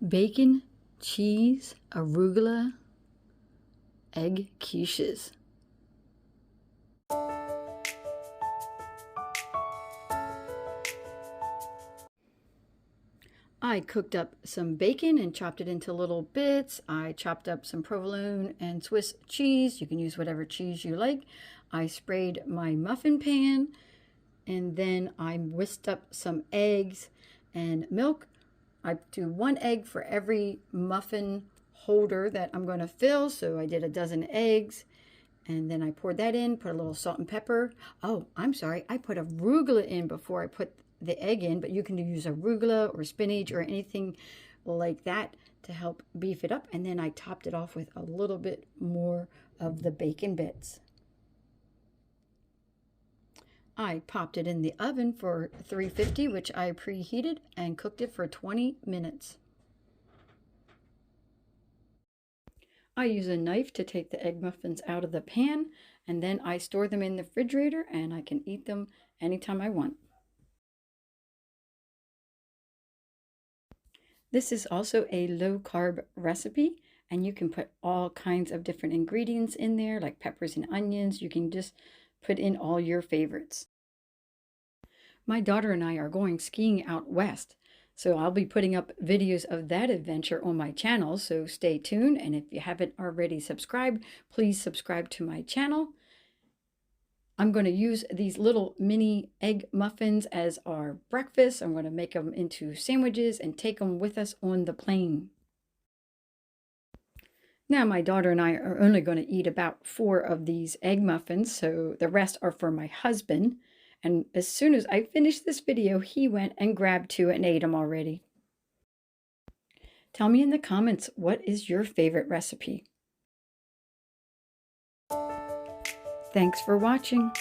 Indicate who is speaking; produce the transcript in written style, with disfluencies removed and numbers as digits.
Speaker 1: bacon, cheese, arugula, egg quiches. I cooked up some bacon and chopped it into little bits. I chopped up some provolone and Swiss cheese. You can use whatever cheese you like. I sprayed my muffin pan, and then I whisked up some eggs and milk. I do 1 egg for every muffin holder that I'm going to fill. So I did a dozen eggs, and then I poured that in, put a little salt and pepper. Oh, I'm sorry. I put arugula in before I put the egg in, but you can use arugula or spinach or anything like that to help beef it up. And then I topped it off with a little bit more of the bacon bits. I popped it in the oven for 350, which I preheated, and cooked it for 20 minutes. I use a knife to take the egg muffins out of the pan, and then I store them in the refrigerator, and I can eat them anytime I want. This is also a low-carb recipe, and you can put all kinds of different ingredients in there, like peppers and onions. You can just put in all your favorites. My daughter and I are going skiing out west, so I'll be putting up videos of that adventure on my channel, so stay tuned. And if you haven't already subscribed, please subscribe to my channel. I'm going to use these little mini egg muffins as our breakfast. I'm going to make them into sandwiches and take them with us on the plane. Now my daughter and I are only going to eat about 4 of these egg muffins, so the rest are for my husband. And as soon as I finished this video, he went and grabbed 2 and ate them already. Tell me in the comments, what is your favorite recipe? Thanks for watching.